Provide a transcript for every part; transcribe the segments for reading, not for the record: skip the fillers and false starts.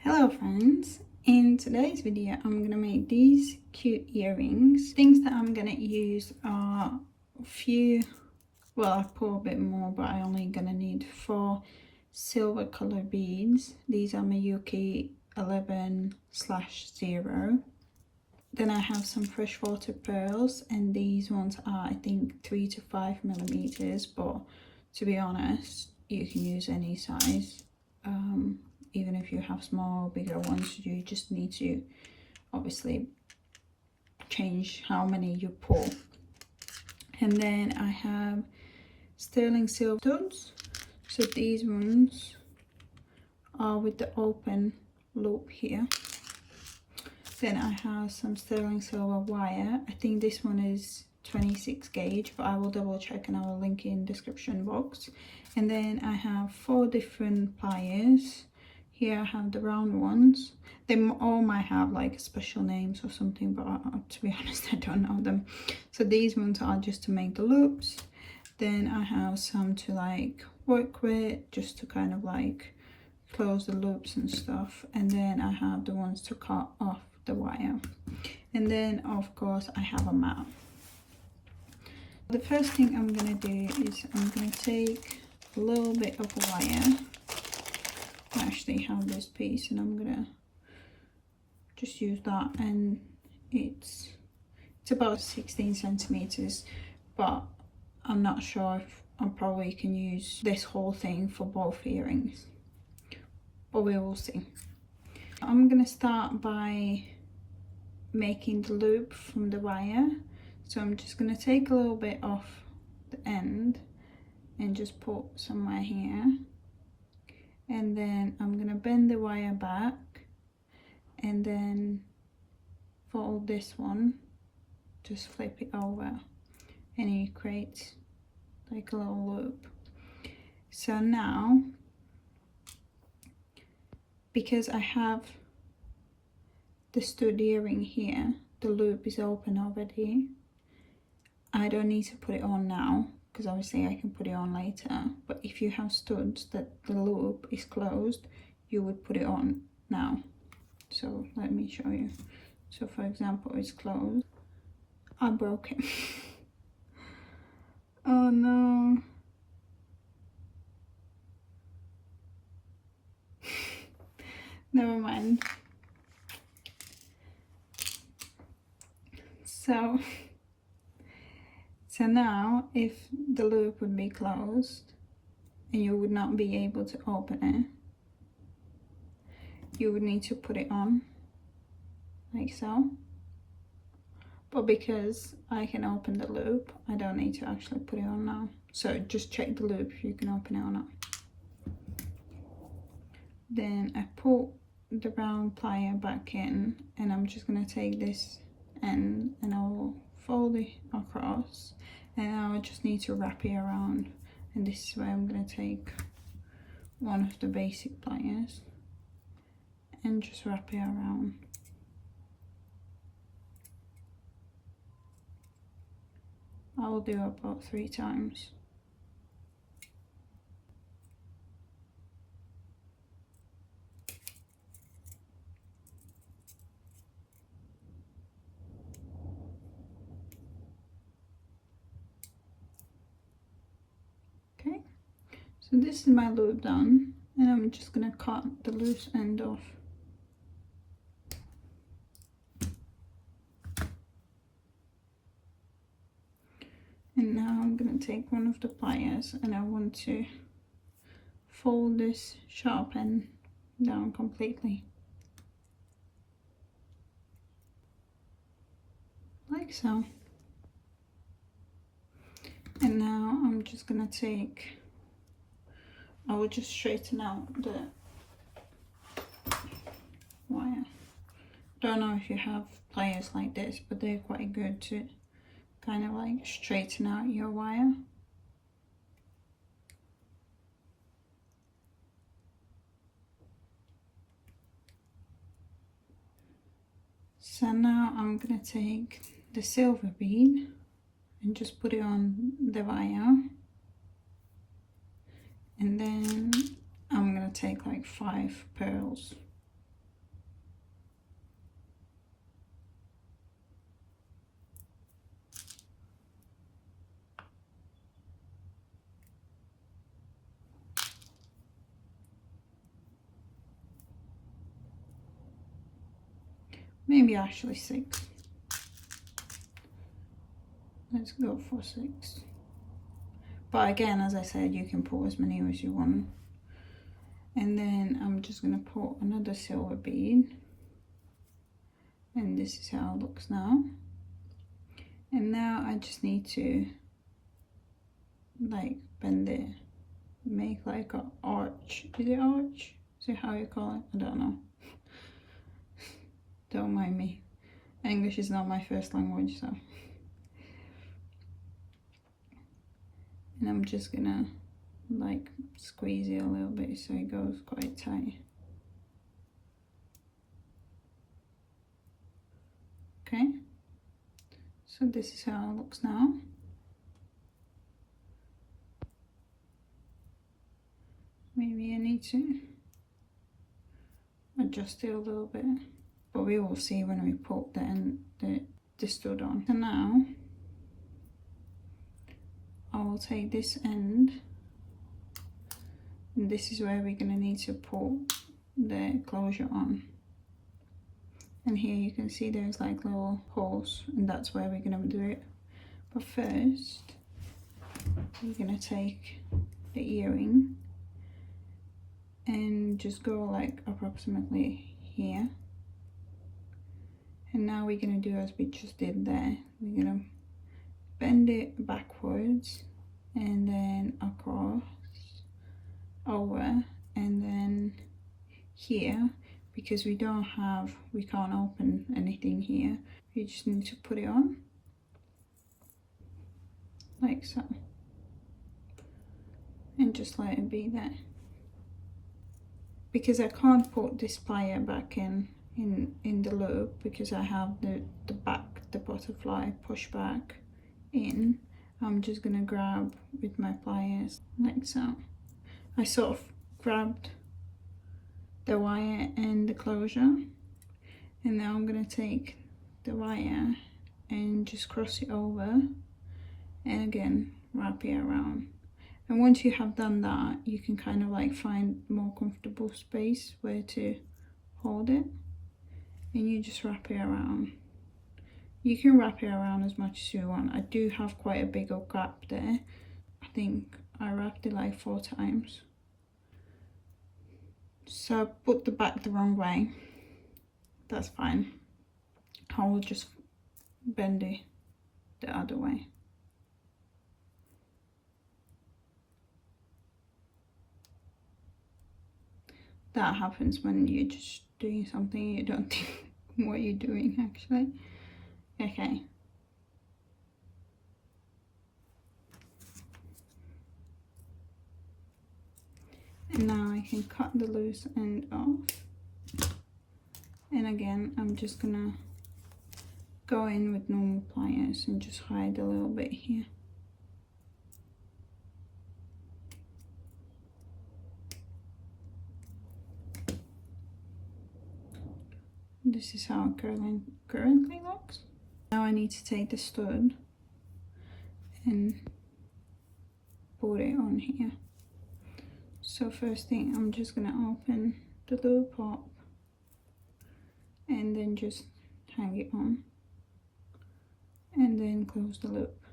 Hello friends, in today's video I'm gonna make these cute earrings. Things that I'm gonna use are a few, well I put a bit more but I only gonna need 4 silver color beads. These are Miyuki 11/0. Then I have some freshwater pearls and these ones are I think 3 to 5 millimeters, but to be honest you can use any size. Even if you have small or bigger ones, you just need to obviously change how many you pull. And then I have sterling silver studs. So these ones are with the open loop here. Then I have some sterling silver wire. I think this one is 26 gauge, but I will double check and I will link in description box. And then I have 4 different pliers. Here I have the round ones. They all might have like special names or something, but to be honest I don't know them. So these ones are just to make the loops. Then I have some to like work with, just to kind of like close the loops and stuff. And then I have the ones to cut off the wire. And then of course I have a mat. The first thing I'm gonna do is I'm gonna take a little bit of wire. I actually have this piece and I'm gonna just use that, and it's about 16 centimeters, but I'm not sure if I probably can use this whole thing for both earrings, but we will see. I'm gonna start by making the loop from the wire. So I'm just gonna take a little bit off the end and just put somewhere here. And then I'm gonna bend the wire back and then fold this one, just flip it over and it creates like a little loop. So now, because I have the stud earring here, the loop is open already. I don't need to put it on now, because obviously I can put it on later. But if you have studs that the loop is closed, you would put it on now. So let me show you. So for example, it's closed. I broke it. Oh no. Never mind. So now if the loop would be closed and you would not be able to open it, you would need to put it on like so. But because I can open the loop, I don't need to actually put it on now. So just check the loop if you can open it or not. Then I put the round plier back in, and I'm just gonna take this end and I will fold it across, and I will just need to wrap it around. And this is where I'm gonna take one of the basic pliers and just wrap it around. I will do about 3 times. Okay, so this is my loop done, and I'm just gonna cut the loose end off. And now I'm gonna take one of the pliers and I want to fold this sharp end down completely. Like so. And now I'm just gonna take, I will just straighten out the wire. Don't know if you have pliers like this, but they're quite good to kind of like straighten out your wire. So now I'm gonna take the silver bead and just put it on the wire, and then I'm gonna take like 5 pearls maybe actually 6. Let's go for 6. But again, as I said, you can put as many as you want. And then I'm just gonna put another silver bead. And this is how it looks now. And now I just need to like bend it, make like an arch. Is it arch? Is it how you call it? I don't know. Don't mind me. English is not my first language, so. And I'm just gonna like squeeze it a little bit so it goes quite tight. Okay, so this is how it looks now. Maybe I need to adjust it a little bit, but we will see when we put the stud on. So now I will take this end, and this is where we're gonna need to put the closure on. And here you can see there's like little holes, and that's where we're gonna do it. But first, we're gonna take the earring and just go like approximately here. And now we're gonna do as we just did there. We're gonna bend it backwards and then across, over, and then here, because we can't open anything here. We just need to put it on like so, and just let it be there. Because I can't put this plier back in the loop, because I have the butterfly push back in. I'm just gonna grab with my pliers like so. I sort of grabbed the wire and the closure, and now I'm gonna take the wire and just cross it over, and again wrap it around. And once you have done that, you can kind of like find more comfortable space where to hold it, and you just wrap it around. You can wrap it around as much as you want. I do have quite a big old gap there. I think I wrapped it like 4 times. So I put the back the wrong way. That's fine. I will just bend it the other way. That happens when you're just doing something you don't think what you're doing actually. Okay. And now I can cut the loose end off. And again, I'm just gonna go in with normal pliers and just hide a little bit here. This is how it currently looks. Now I need to take the stud and put it on here. So first thing, I'm just gonna open the loop up and then just hang it on, and then close the loop.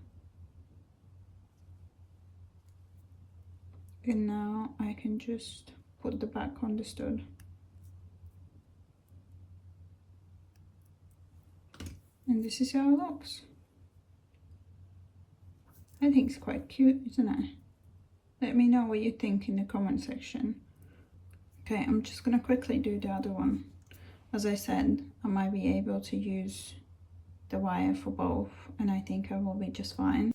And now I can just put the back on the stud. And this is how it looks. I think it's quite cute, isn't it? Let me know what you think in the comment section. Okay, I'm just gonna quickly do the other one. As I said, I might be able to use the wire for both, and I think I will be just fine.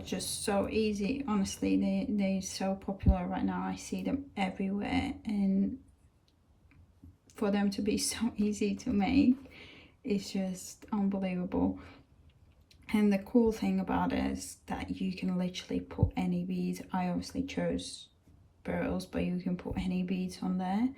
just so easy. Honestly, they're so popular right now. I see them everywhere, and for them to be so easy to make, it's just unbelievable. And the cool thing about it is that you can literally put any beads. I obviously chose pearls, but you can put any beads on there,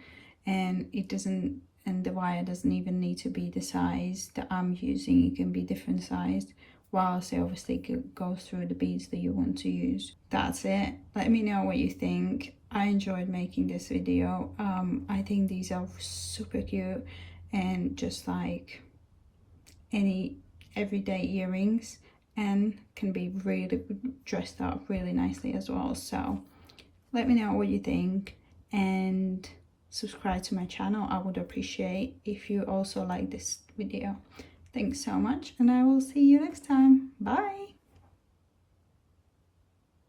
and it doesn't, and the wire doesn't even need to be the size that I'm using. It can be different sized, whilst it obviously goes through the beads that you want to use. That's it. Let me know what you think. I enjoyed making this video. I think these are super cute and just like any everyday earrings, and can be really dressed up really nicely as well. So let me know what you think, and subscribe to my channel. I would appreciate if you also like this video. Thanks so much, and I will see you next time. Bye.